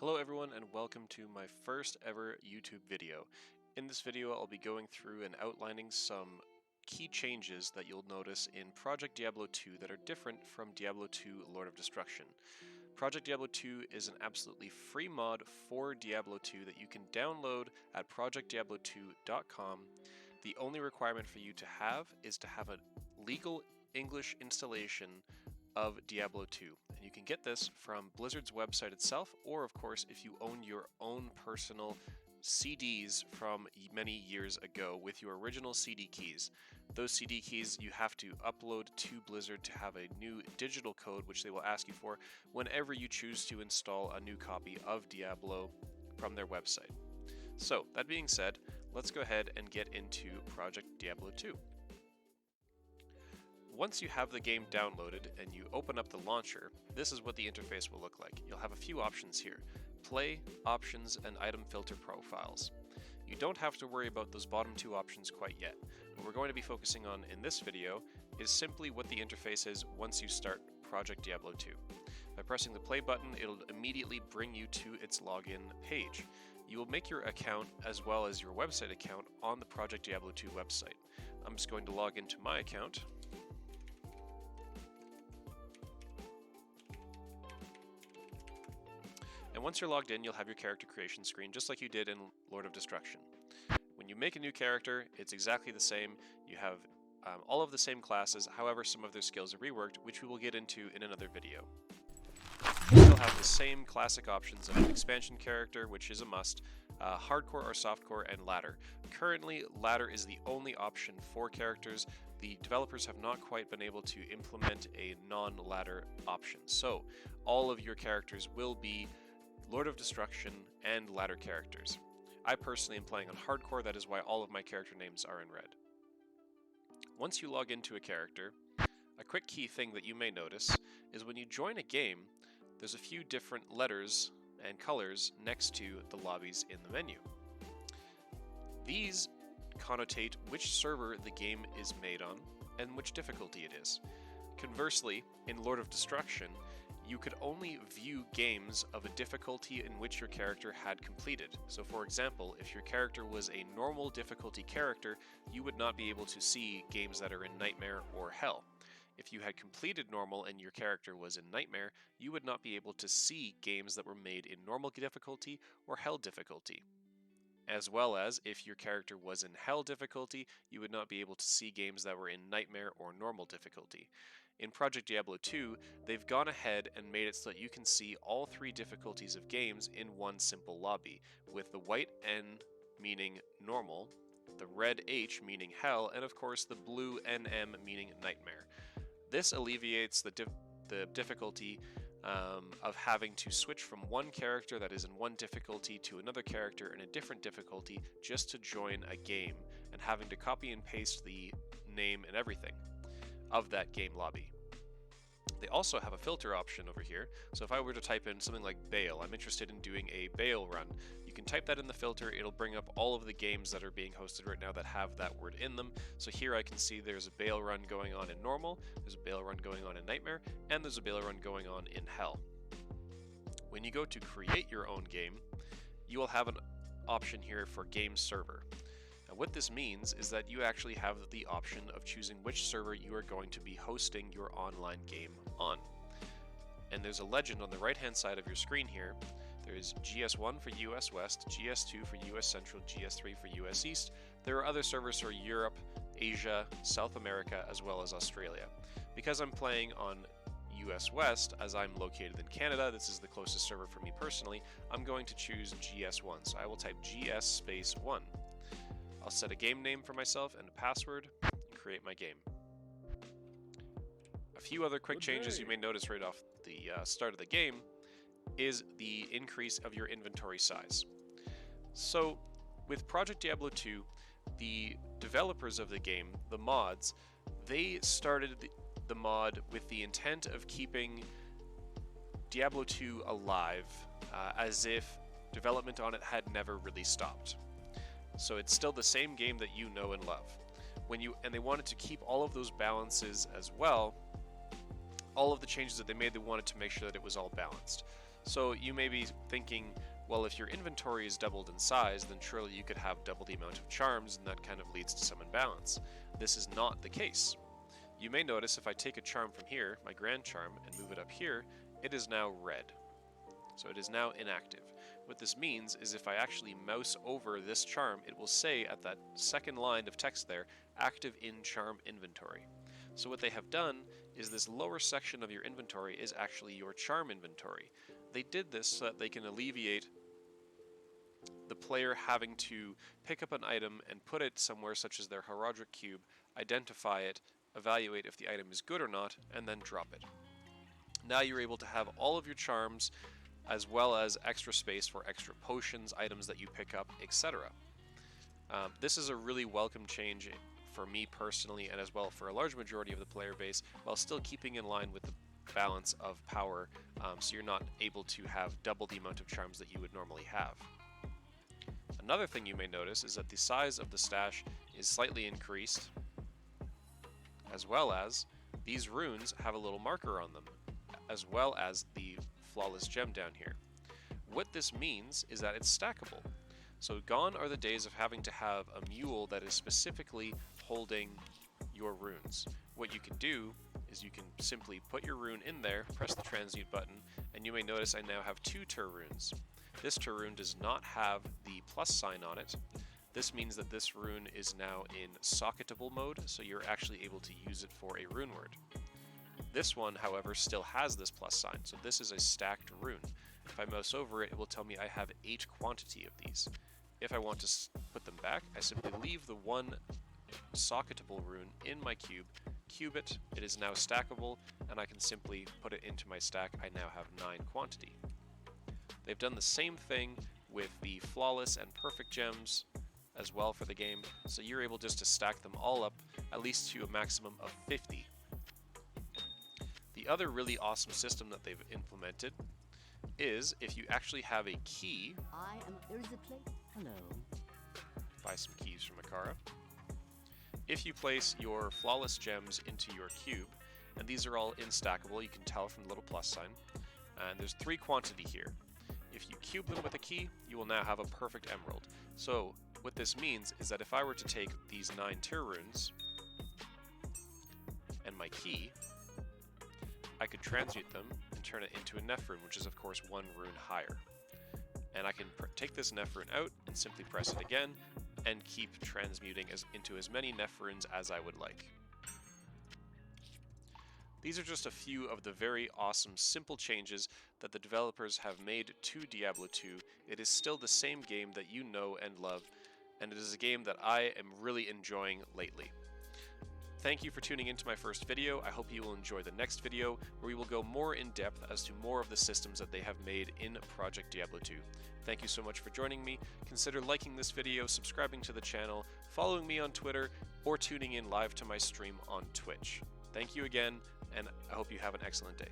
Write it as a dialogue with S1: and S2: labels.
S1: Hello everyone and welcome to my first ever YouTube video. In this video I'll be going through and outlining some key changes that you'll notice in Project Diablo 2 that are different from Diablo 2 Lord of Destruction. Project Diablo 2 is an absolutely free mod for Diablo 2 that you can download at projectdiablo2.com. The only requirement for you to have is to have a legal English installation of Diablo 2. And you can get this from Blizzard's website itself, or of course if you own your own personal CDs from many years ago with your original CD keys. Those CD keys you have to upload to Blizzard to have a new digital code which they will ask you for whenever you choose to install a new copy of Diablo from their website. So that being said, let's go ahead and get into Project Diablo 2. Once you have the game downloaded and you open up the launcher, this is what the interface will look like. You'll have a few options here: play, options, and item filter profiles. You don't have to worry about those bottom two options quite yet. What we're going to be focusing on in this video is simply what the interface is once you start Project Diablo 2. By pressing the play button, it'll immediately bring you to its login page. You will make your account as well as your website account on the Project Diablo 2 website. I'm just going to log into my account. And once you're logged in, you'll have your character creation screen just like you did in Lord of Destruction. When you make a new character, it's exactly the same. You have all of the same classes, however some of their skills are reworked, which we will get into in another video. You still have the same classic options of an expansion character, which is a must, hardcore or softcore, and ladder. Currently, ladder is the only option for characters. The developers have not quite been able to implement a non-ladder option, so all of your characters will be Lord of Destruction and ladder characters. I personally am playing on hardcore, that is why all of my character names are in red. Once you log into a character, a quick key thing that you may notice is when you join a game, there's a few different letters and colors next to the lobbies in the menu. These connotate which server the game is made on and which difficulty it is. Conversely, in Lord of Destruction, you could only view games of a difficulty in which your character had completed. So for example, if your character was a normal difficulty character, you would not be able to see games that are in Nightmare or Hell. If you had completed normal and your character was in Nightmare, you would not be able to see games that were made in normal difficulty or Hell difficulty. As well as, if your character was in Hell difficulty, you would not be able to see games that were in Nightmare or normal difficulty. In Project Diablo 2, they've gone ahead and made it so that you can see all three difficulties of games in one simple lobby, with the white N meaning normal, the red H meaning Hell, and of course the blue NM meaning Nightmare. This alleviates the difficulty of having to switch from one character that is in one difficulty to another character in a different difficulty just to join a game, and having to copy and paste the name and everything of that game lobby. They also have a filter option over here, so if I were to type in something like Bale, I'm interested in doing a Bale run, you can type that in the filter, it'll bring up all of the games that are being hosted right now that have that word in them. So here I can see there's a Bale run going on in Normal, there's a Bale run going on in Nightmare, and there's a Bale run going on in Hell. When you go to create your own game, you will have an option here for Game Server. What this means is that you actually have the option of choosing which server you are going to be hosting your online game on. And there's a legend on the right hand side of your screen here. There's GS1 for US West, GS2 for US Central, GS3 for US East. There are other servers for Europe, Asia, South America, as well as Australia. Because I'm playing on US West, as I'm located in Canada, this is the closest server for me personally, I'm going to choose GS1. So I will type GS space 1. I'll set a game name for myself and a password and create my game. A few other quick changes you may notice right off the start of the game is the increase of your inventory size. So with Project Diablo 2, the developers of the game, the mods, they started the mod with the intent of keeping Diablo 2 alive, as if development on it had never really stopped. So it's still the same game that you know and love. And they wanted to keep all of those balances as well. All of the changes that they made, they wanted to make sure that it was all balanced. So you may be thinking, well, if your inventory is doubled in size, then surely you could have double the amount of charms, and that kind of leads to some imbalance. This is not the case. You may notice if I take a charm from here, my grand charm, and move it up here, it is now red. So it is now inactive. What this means is if I actually mouse over this charm, it will say at that second line of text there, active in charm inventory. So what they have done is this lower section of your inventory is actually your charm inventory. They did this so that they can alleviate the player having to pick up an item and put it somewhere such as their Herodric cube, identify it, evaluate if the item is good or not, and then drop it. Now you're able to have all of your charms as well as extra space for extra potions, items that you pick up, etc. This is a really welcome change for me personally, and as well for a large majority of the player base, while still keeping in line with the balance of power, so you're not able to have double the amount of charms that you would normally have. Another thing you may notice is that the size of the stash is slightly increased, as well as these runes have a little marker on them, as well as the flawless gem down here. What this means is that it's stackable. So gone are the days of having to have a mule that is specifically holding your runes. What you can do is you can simply put your rune in there, press the transmute button, and you may notice I now have 2 tur runes. This tur rune does not have the plus sign on it. This means that this rune is now in socketable mode, so you're actually able to use it for a rune word. This one, however, still has this plus sign, so this is a stacked rune. If I mouse over it, it will tell me I have 8 quantity of these. If I want to put them back, I simply leave the one socketable rune in my cube, cube it, it is now stackable, and I can simply put it into my stack. I now have 9 quantity. They've done the same thing with the flawless and perfect gems as well for the game, so you're able just to stack them all up, at least to a maximum of 50. The other really awesome system that they've implemented is if you actually have a key. Hello. Buy some keys from Akara. If you place your flawless gems into your cube, and these are all instackable, you can tell from the little plus sign, and there's 3 quantity here. If you cube them with a key, you will now have a perfect emerald. So what this means is that if I were to take these 9 tur runes and my key, I could transmute them and turn it into a Neph rune, which is of course 1 rune higher. And I can take this Neph rune out and simply press it again and keep transmuting into as many Neph runes as I would like. These are just a few of the very awesome, simple changes that the developers have made to Diablo 2. It is still the same game that you know and love, and it is a game that I am really enjoying lately. Thank you for tuning into my first video. I hope you will enjoy the next video, where we will go more in depth as to more of the systems that they have made in Project Diablo 2. Thank you so much for joining me. Consider liking this video, subscribing to the channel, following me on Twitter, or tuning in live to my stream on Twitch. Thank you again, and I hope you have an excellent day.